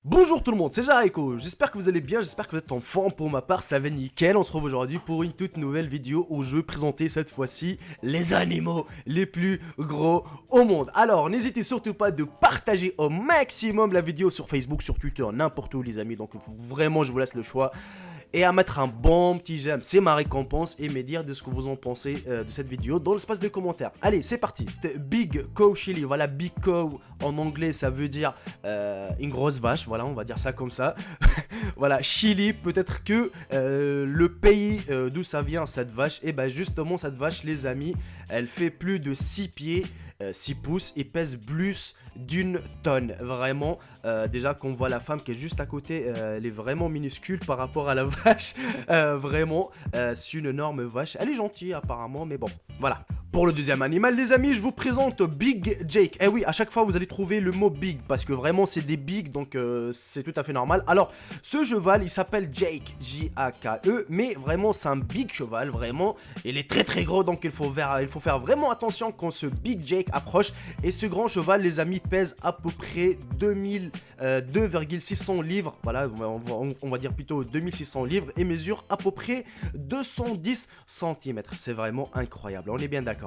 Bonjour tout le monde, c'est Jareko, j'espère que vous allez bien, j'espère que vous êtes en forme. Pour ma part ça va nickel. On se retrouve aujourd'hui pour une toute nouvelle vidéo où je vais présenter cette fois-ci les animaux les plus gros au monde. Alors n'hésitez surtout pas de partager au maximum la vidéo sur Facebook, sur Twitter, n'importe où les amis. Donc vraiment je vous laisse le choix. Et à mettre un bon petit j'aime, c'est ma récompense. Et me dire de ce que vous en pensez de cette vidéo dans l'espace de commentaires. Allez, c'est parti. Big Cow Chili, voilà, Big Cow en anglais ça veut dire une grosse vache, voilà, on va dire ça comme ça. Voilà, Chili, peut-être que le pays d'où ça vient cette vache. Et ben justement cette vache les amis, elle fait plus de 6 pieds, 6 pouces et pèse plus d'une tonne. Vraiment, déjà qu'on voit la femme qui est juste à côté, elle est vraiment minuscule par rapport à la vache. Vraiment, c'est une énorme vache. Elle est gentille apparemment, mais bon, voilà. Pour le deuxième animal, les amis, je vous présente Big Jake. Eh oui, à chaque fois, vous allez trouver le mot big, parce que vraiment, c'est des bigs, donc c'est tout à fait normal. Alors, ce cheval, il s'appelle Jake, J-A-K-E, mais vraiment, c'est un big cheval, vraiment. Il est très très gros, donc il faut faire vraiment attention quand ce Big Jake approche. Et ce grand cheval, les amis, pèse à peu près 2,600 livres. Voilà, on va dire plutôt 2600 livres, et mesure à peu près 210 cm. C'est vraiment incroyable, on est bien d'accord.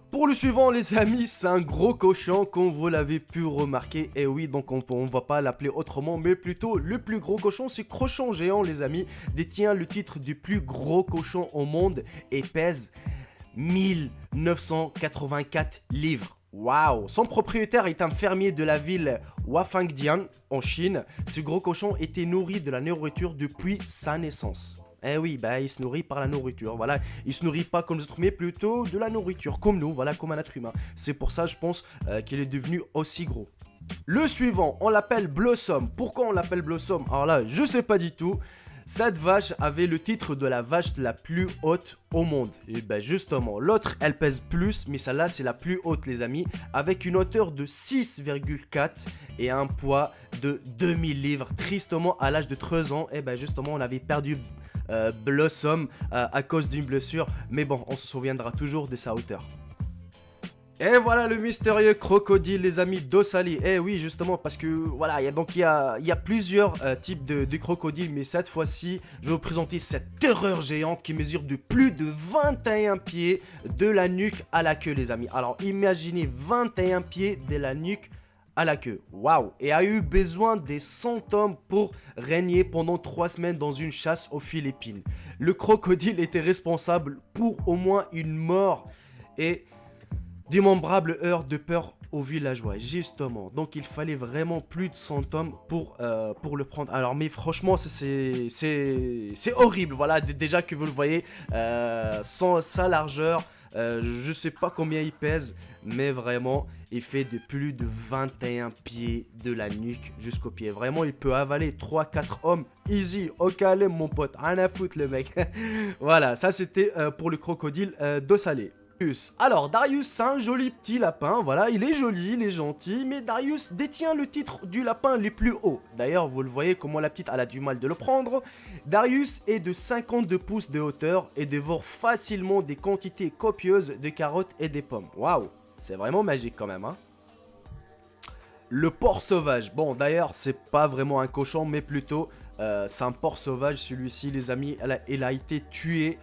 Pour le suivant les amis, c'est un gros cochon comme vous l'avez pu remarquer. Et oui, donc on va pas l'appeler autrement, mais plutôt le plus gros cochon. Ce cochon géant les amis détient le titre du plus gros cochon au monde et pèse 1984 livres. Waouh! Son propriétaire est un fermier de la ville Wafangdian en Chine. Ce gros cochon était nourri de la nourriture depuis sa naissance. Eh oui, bah il se nourrit par la nourriture, voilà. Il se nourrit pas comme les autres, mais plutôt de la nourriture, comme nous, voilà, comme un être humain. C'est pour ça, je pense, qu'il est devenu aussi gros. Le suivant, on l'appelle Blossom. Pourquoi on l'appelle Blossom? Alors là, je sais pas du tout. Cette vache avait le titre de la vache la plus haute au monde. Et ben justement, l'autre elle pèse plus, mais celle-là c'est la plus haute les amis, avec une hauteur de 6,4 et un poids de 2000 livres. Tristement, à l'âge de 13 ans, et ben justement on avait perdu Blossom à cause d'une blessure. Mais bon, on se souviendra toujours de sa hauteur. Et voilà le mystérieux crocodile les amis d'Ossali. Eh oui justement parce que voilà il y a plusieurs types de crocodiles. Mais cette fois-ci je vais vous présenter cette terreur géante qui mesure de plus de 21 pieds de la nuque à la queue les amis. Alors imaginez 21 pieds de la nuque à la queue. Waouh! Et a eu besoin des 100 hommes pour régner pendant 3 semaines dans une chasse aux Philippines. Le crocodile était responsable pour au moins une mort et d'innombrables heures de peur aux villageois, justement. Donc il fallait vraiment plus de 100 hommes pour le prendre. Alors mais franchement c'est horrible. Voilà, déjà que vous le voyez, sans sa largeur, je sais pas combien il pèse, mais vraiment il fait de plus de 21 pieds de la nuque jusqu'au pied. Vraiment il peut avaler 3-4 hommes easy, au calme mon pote, rien à foutre le mec. Voilà, ça c'était pour le crocodile d'eau salée. Alors Darius c'est un joli petit lapin, voilà, il est joli, il est gentil, mais Darius détient le titre du lapin le plus haut. D'ailleurs vous le voyez comment la petite elle a du mal de le prendre. Darius est de 52 pouces de hauteur et dévore facilement des quantités copieuses de carottes et des pommes. Waouh, c'est vraiment magique quand même hein. Le porc sauvage, bon d'ailleurs c'est pas vraiment un cochon mais plutôt c'est un porc sauvage celui-ci les amis. Il a été tué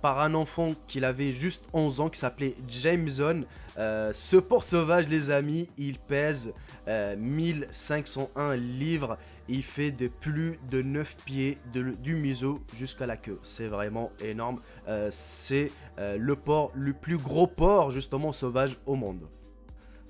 par un enfant qu'il avait juste 11 ans qui s'appelait Jameson. Ce porc sauvage les amis il pèse 1501 livres. Il fait de plus de 9 pieds du museau jusqu'à la queue. C'est vraiment énorme. C'est le plus gros porc justement sauvage au monde.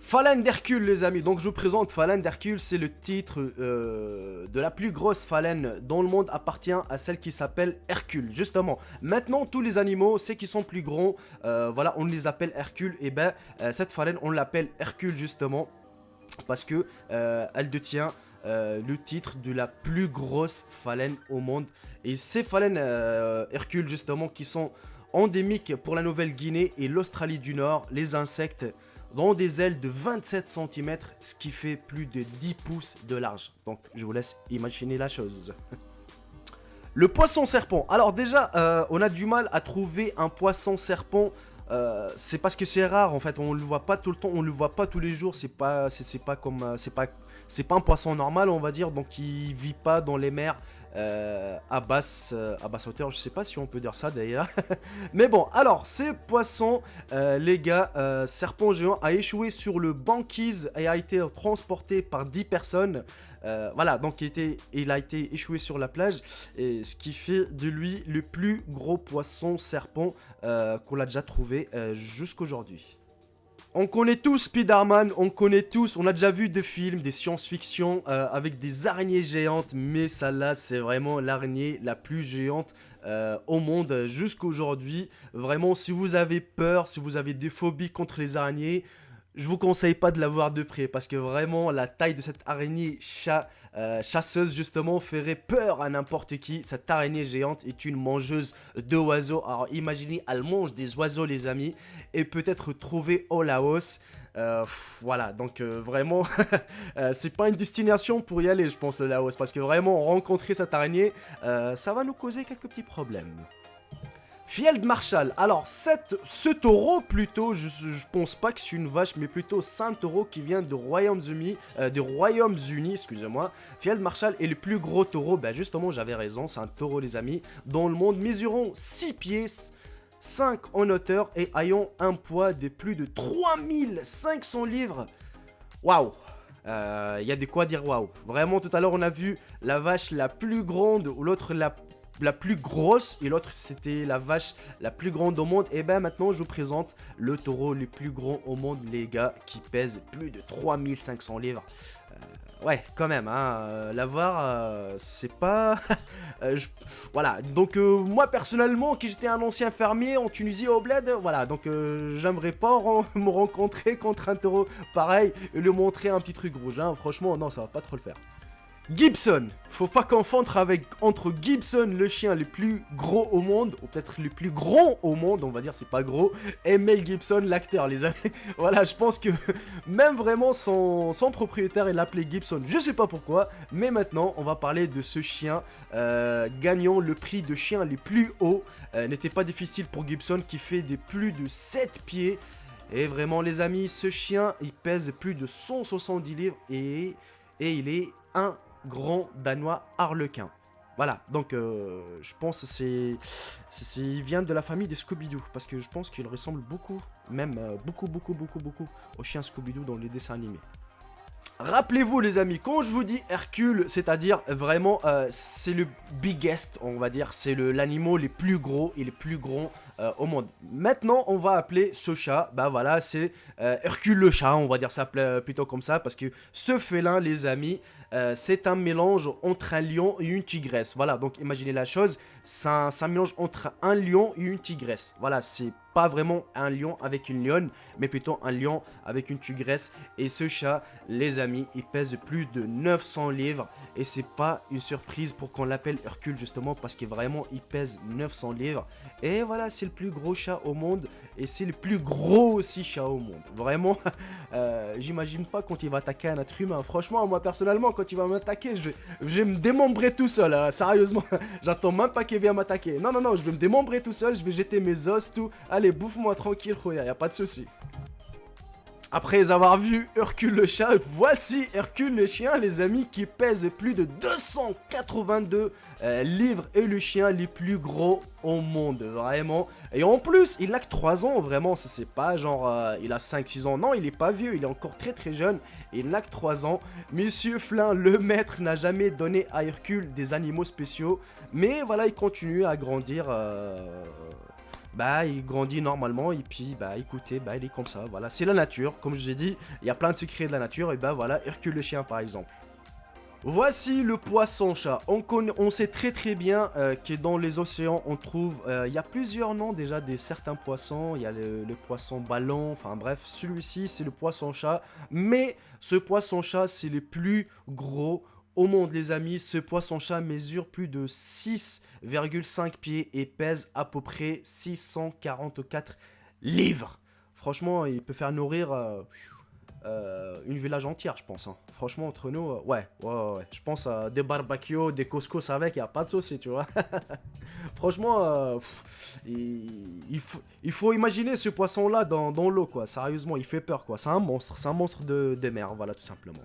Phalène d'Hercule les amis, donc je vous présente Phalène d'Hercule, c'est le titre de la plus grosse phalène dans le monde, appartient à celle qui s'appelle Hercule, justement. Maintenant tous les animaux, ceux qui sont plus gros, voilà, on les appelle Hercule, et ben cette phalène on l'appelle Hercule justement, parce que elle détient le titre de la plus grosse phalène au monde. Et ces phalènes Hercule justement qui sont endémiques pour la Nouvelle-Guinée et l'Australie du Nord, les insectes dans des ailes de 27 cm, ce qui fait plus de 10 pouces de large. Donc je vous laisse imaginer la chose. Le poisson serpent. Alors déjà, on a du mal à trouver un poisson serpent c'est parce que c'est rare en fait, on le voit pas tout le temps, on le voit pas tous les jours, c'est pas comme c'est pas un poisson normal, on va dire, donc il vit pas dans les mers à basse hauteur, je sais pas si on peut dire ça d'ailleurs. Mais bon, alors, ces poissons, les gars, serpent géant a échoué sur le banquise et a été transporté par 10 personnes. Voilà, donc il a été échoué sur la plage, et ce qui fait de lui le plus gros poisson serpent qu'on a déjà trouvé jusqu'aujourd'hui. On connaît tous Spider-Man, on connaît tous, on a déjà vu des films, des science-fiction avec des araignées géantes, mais celle-là, c'est vraiment l'araignée la plus géante au monde jusqu'aujourd'hui. Vraiment, si vous avez peur, si vous avez des phobies contre les araignées, je vous conseille pas de la voir de près, parce que vraiment, la taille de cette araignée chasseuse, justement, ferait peur à n'importe qui. Cette araignée géante est une mangeuse d'oiseaux. Alors imaginez, elle mange des oiseaux, les amis, et peut-être trouver au Laos. Voilà, donc vraiment, c'est pas une destination pour y aller, je pense, le Laos, parce que vraiment, rencontrer cette araignée, ça va nous causer quelques petits problèmes. Field Marshall, alors ce taureau plutôt, je pense pas que c'est une vache, mais plutôt c'est un taureau qui vient de Royaumes-Unis, excusez-moi. Field Marshall est le plus gros taureau, ben justement j'avais raison, c'est un taureau les amis, dans le monde, mesurant 6 pieds, 5 en hauteur et ayant un poids de plus de 3500 livres. Waouh! Il y a de quoi dire waouh. Vraiment, tout à l'heure on a vu la vache la plus grande, ou l'autre la plus grosse, et l'autre c'était la vache la plus grande au monde. Et ben maintenant je vous présente le taureau le plus grand au monde les gars, qui pèse plus de 3500 livres. Ouais, quand même, hein, l'avoir, c'est pas... Voilà, donc moi personnellement, qui j'étais un ancien fermier en Tunisie au bled, voilà, donc j'aimerais pas me rencontrer contre un taureau pareil et lui montrer un petit truc rouge, hein, franchement, non, ça va pas trop le faire. Gibson, faut pas confondre entre Gibson, le chien le plus gros au monde, ou peut-être le plus grand au monde, on va dire, c'est pas gros, et Mel Gibson, l'acteur, les amis. Voilà, je pense que même vraiment son propriétaire, il l'appelait Gibson, je sais pas pourquoi, mais maintenant, on va parler de ce chien gagnant le prix de chien les plus hauts. N'était pas difficile pour Gibson, qui fait des plus de 7 pieds. Et vraiment, les amis, ce chien, il pèse plus de 170 livres, et il est un grand danois harlequin. Voilà, donc je pense que il vient de la famille des Scooby-Doo, parce que je pense qu'il ressemble beaucoup, même beaucoup au chien Scooby-Doo dans les dessins animés. Rappelez-vous les amis, quand je vous dis Hercule, c'est-à-dire vraiment c'est le biggest, on va dire, c'est l'animal les plus gros et les plus grands au monde. Maintenant on va appeler ce chat, bah voilà, c'est Hercule le chat, on va dire ça plutôt comme ça, parce que ce félin les amis, c'est un mélange entre un lion et une tigresse. Voilà, donc imaginez la chose, c'est un mélange entre un lion et une tigresse. Voilà, c'est pas vraiment un lion avec une lionne, mais plutôt un lion avec une tigresse. Et ce chat, les amis, il pèse plus de 900 livres. Et c'est pas une surprise pour qu'on l'appelle Hercule, justement, parce que vraiment, il pèse 900 livres. Et voilà, c'est le plus gros chat au monde. Et c'est le plus gros aussi chat au monde. Vraiment, j'imagine pas quand il va attaquer un être humain. Franchement, moi, personnellement, quand il va m'attaquer, je vais me démembrer tout seul. Hein, sérieusement, j'attends même pas qu'il vienne m'attaquer. Non, non, non, je vais me démembrer tout seul. Je vais jeter mes os, tout. Allez, bouffe-moi tranquille, y a pas de souci. Après avoir vu Hercule le chat, voici Hercule le chien, les amis, qui pèse plus de 282 livres et le chien les plus gros au monde, vraiment. Et en plus, il n'a que 3 ans, vraiment, c'est pas genre, il a 5-6 ans, non, il est pas vieux, il est encore très jeune, il n'a que 3 ans. Monsieur Flynn, le maître, n'a jamais donné à Hercule des animaux spéciaux, mais voilà, il continue à grandir... Bah il grandit normalement et puis bah écoutez, bah il est comme ça, voilà, c'est la nature, comme je vous ai dit, il y a plein de secrets de la nature, et bah voilà, Hercule le chien par exemple. Voici le poisson-chat. On sait très bien que dans les océans on trouve, il y a plusieurs noms déjà de certains poissons, il y a le poisson ballon, enfin bref, celui-ci c'est le poisson-chat, mais ce poisson-chat c'est le plus gros au monde les amis. Ce poisson-chat mesure plus de 6,5 pieds et pèse à peu près 644 livres. Franchement, il peut faire nourrir une village entière, je pense. Hein. Franchement, entre nous, ouais. Je pense à des barbecues, des couscous avec, il n'y a pas de souci, tu vois. Franchement, il faut imaginer ce poisson-là dans l'eau, quoi. Sérieusement, il fait peur, quoi. C'est un monstre de mer, voilà, tout simplement.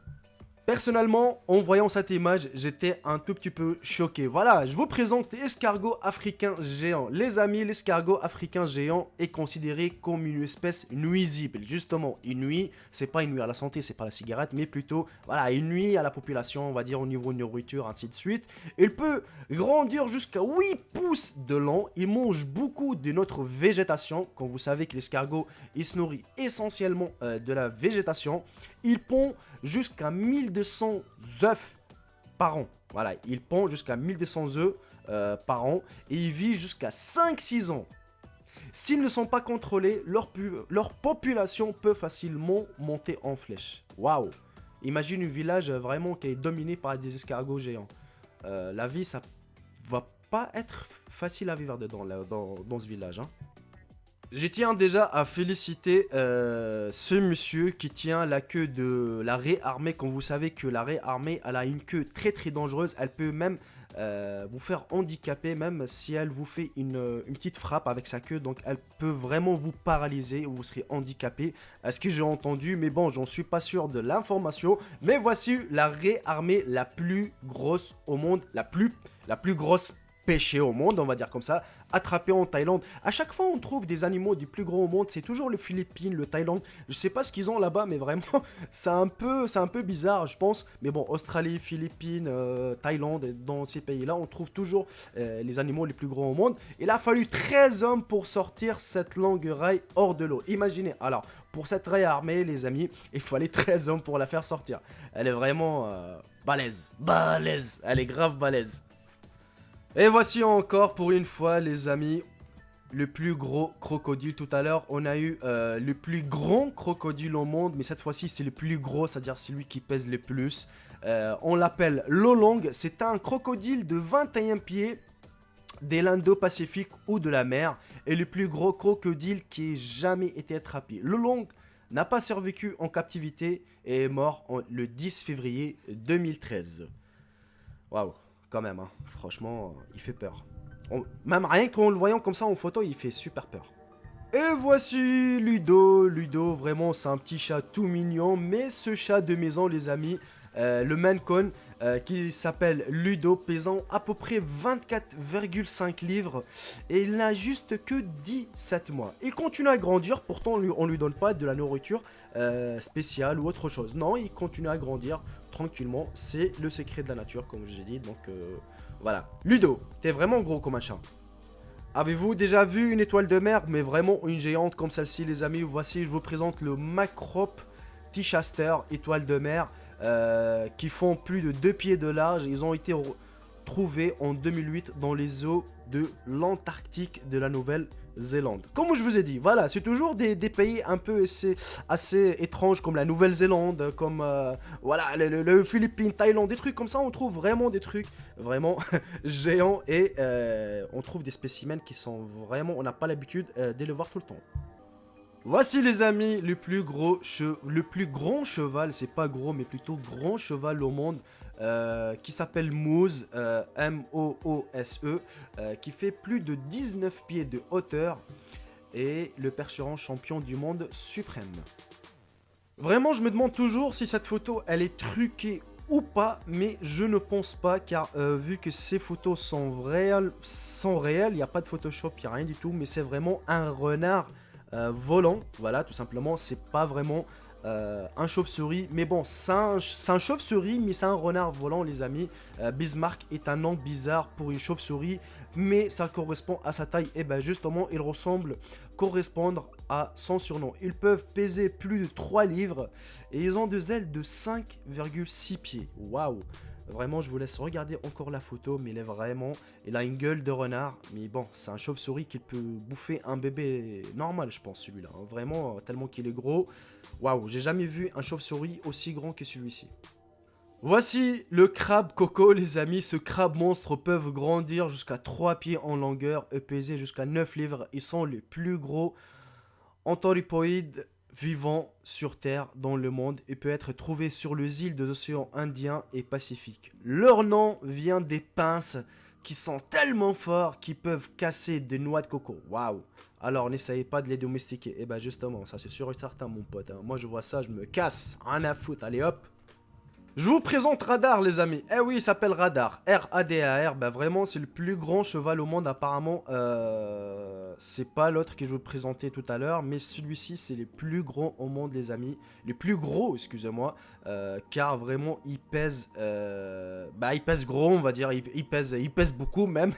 Personnellement, en voyant cette image, j'étais un tout petit peu choqué. Voilà, je vous présente l'escargot africain géant. Les amis, l'escargot africain géant est considéré comme une espèce nuisible. Justement, il nuit, c'est pas une nuit à la santé, c'est pas la cigarette, mais plutôt, voilà, il nuit à la population, on va dire au niveau de nourriture, ainsi de suite. Il peut grandir jusqu'à 8 pouces de long. Il mange beaucoup de notre végétation. Comme vous savez que l'escargot, il se nourrit essentiellement de la végétation. Il pond jusqu'à 1200 œufs par an. Voilà, il pond jusqu'à 1200 œufs par an et il vit jusqu'à 5-6 ans. S'ils ne sont pas contrôlés, leur population peut facilement monter en flèche. Waouh! Imagine un village vraiment qui est dominé par des escargots géants. La vie, ça va pas être facile à vivre dedans, là, dans ce village, hein. Je tiens déjà à féliciter ce monsieur qui tient la queue de la raie armée. Comme vous savez que la raie armée, elle a une queue très très dangereuse. Elle peut même vous faire handicaper, même si elle vous fait une petite frappe avec sa queue. Donc elle peut vraiment vous paralyser ou vous serez handicapé. À ce que j'ai entendu, mais bon, j'en suis pas sûr de l'information. Mais voici la raie armée la plus grosse au monde, la plus grosse pêchée au monde, on va dire comme ça, attrapée en Thaïlande. À chaque fois, on trouve des animaux du plus gros au monde. C'est toujours les Philippines, le Thaïlande. Je sais pas ce qu'ils ont là-bas, mais vraiment, c'est un peu bizarre, je pense. Mais bon, Australie, Philippines, Thaïlande, dans ces pays-là, on trouve toujours les animaux les plus gros au monde. Il a fallu 13 hommes pour sortir cette longue raille hors de l'eau. Imaginez, alors, pour cette raille armée, les amis, il fallait 13 hommes pour la faire sortir. Elle est vraiment balèze. Balèze. Elle est grave balèze. Et voici encore pour une fois les amis le plus gros crocodile. Tout à l'heure on a eu le plus grand crocodile au monde, mais cette fois-ci c'est le plus gros, c'est-à-dire celui qui pèse le plus. On l'appelle l'Olong. C'est un crocodile de 21 pieds de l'Indo-Pacifique ou de la mer et le plus gros crocodile qui ait jamais été attrapé. L'Olong n'a pas survécu en captivité et est mort le 10 février 2013. Waouh! Quand même, hein. Franchement, il fait peur. Même rien qu'en le voyant comme ça en photo, il fait super peur. Et voici Ludo. Ludo, vraiment, c'est un petit chat tout mignon. Mais ce chat de maison, les amis, le Maine Coon, qui s'appelle Ludo, pesant à peu près 24,5 livres. Et il n'a juste que 17 mois. Il continue à grandir, pourtant on lui donne pas de la nourriture spéciale ou autre chose. Non, il continue à grandir tranquillement. C'est le secret de la nature, comme j'ai dit. Donc voilà. Ludo, t'es vraiment gros comme un chat. Avez-vous déjà vu une étoile de mer, mais vraiment une géante comme celle-ci, les amis? Voici, je vous présente le Macrope Chichester, étoile de mer, qui font plus de 2 pieds de large. Ils ont été trouvés en 2008 dans les eaux de l'Antarctique de la Nouvelle-Zélande. Comme je vous ai dit, voilà, c'est toujours des pays un peu assez étranges comme la Nouvelle-Zélande, comme voilà, le Philippines, Thaïlande, des trucs comme ça. On trouve vraiment des trucs vraiment géants et on trouve des spécimens qui sont vraiment, on n'a pas l'habitude de les voir tout le temps. Voici les amis, le plus grand cheval, c'est pas gros mais plutôt grand cheval au monde, qui s'appelle Moose, M-O-O-S-E, qui fait plus de 19 pieds de hauteur et le percheron champion du monde suprême. Vraiment, je me demande toujours si cette photo elle est truquée ou pas, mais je ne pense pas car vu que ces photos sont réelles, il n'y a pas de Photoshop, il n'y a rien du tout, mais c'est vraiment un renard volant, voilà, tout simplement. C'est pas vraiment un chauve-souris, mais bon, c'est un chauve-souris, mais c'est un renard volant, les amis. Bismarck est un nom bizarre pour une chauve-souris, mais ça correspond à sa taille. Et ben justement, il correspondre à son surnom. Ils peuvent peser plus de 3 livres et ils ont des ailes de 5,6 pieds. Waouh! Vraiment, je vous laisse regarder encore la photo, mais il a une gueule de renard. Mais bon, c'est un chauve-souris qui peut bouffer un bébé normal, je pense, celui-là. Hein. Vraiment, tellement qu'il est gros. Waouh, j'ai jamais vu un chauve-souris aussi grand que celui-ci. Voici le crabe coco, les amis. Ce crabe monstre peut grandir jusqu'à 3 pieds en longueur et peser jusqu'à 9 livres. Ils sont les plus gros anthropoïdes vivant sur Terre dans le monde et peut être trouvé sur les îles des océans Indien et Pacifique. Leur nom vient des pinces qui sont tellement forts qu'ils peuvent casser des noix de coco. Waouh! Alors n'essayez pas de les domestiquer. Et ben justement, ça c'est sûr et certain mon pote. Hein. Moi je vois ça, je me casse. Rien à foutre, allez hop! Je vous présente Radar, les amis. Eh oui, il s'appelle Radar. R-A-D-A-R. Bah vraiment, c'est le plus grand cheval au monde, apparemment. C'est pas l'autre que je vous présentais tout à l'heure, mais celui-ci, c'est le plus grand au monde, les amis. Le plus gros, excusez-moi. Car vraiment, il pèse... il pèse gros, on va dire. Il pèse beaucoup, même.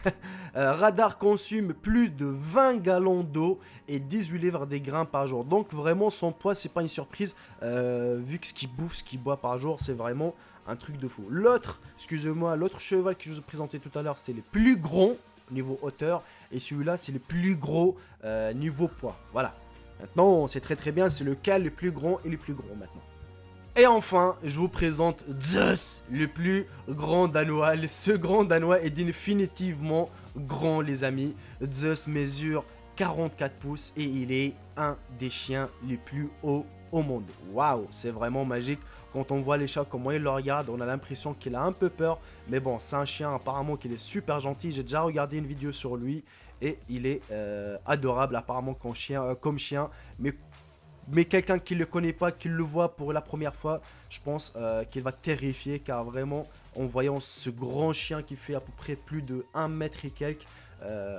Radar consomme plus de 20 gallons d'eau et 18 livres de grains par jour. Donc, vraiment, son poids, c'est pas une surprise. Vu que ce qu'il bouffe, ce qu'il boit par jour, c'est vraiment un truc de fou. L'autre, excusez-moi, l'autre cheval que je vous ai présenté tout à l'heure, c'était le plus gros niveau hauteur. Et celui-là, c'est le plus gros niveau poids. Voilà. Maintenant, on sait très bien, c'est lequel le plus grand et le plus gros maintenant. Et enfin, je vous présente Zeus, le plus grand danois. Ce grand danois est définitivement grand, les amis. Zeus mesure 44 pouces et il est un des chiens les plus hauts au monde. Waouh, c'est vraiment magique. Quand on voit les chats, comment ils le regardent, on a l'impression qu'il a un peu peur. Mais bon, c'est un chien apparemment qu'il est super gentil. J'ai déjà regardé une vidéo sur lui et il est adorable apparemment comme chien. Mais quelqu'un qui ne le connaît pas, qui le voit pour la première fois, je pense qu'il va terrifier. Car vraiment, en voyant ce grand chien qui fait à peu près plus de 1 mètre et quelques,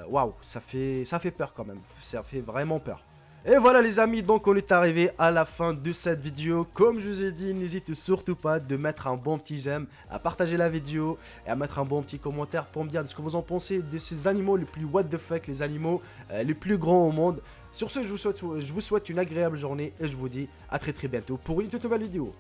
waouh, ça fait peur quand même. Ça fait vraiment peur. Et voilà les amis, donc on est arrivé à la fin de cette vidéo. Comme je vous ai dit, n'hésitez surtout pas de mettre un bon petit j'aime, à partager la vidéo et à mettre un bon petit commentaire pour me dire ce que vous en pensez de ces animaux les plus what the fuck, les animaux les plus grands au monde. Sur ce, je vous souhaite une agréable journée et je vous dis à très bientôt pour une toute nouvelle vidéo.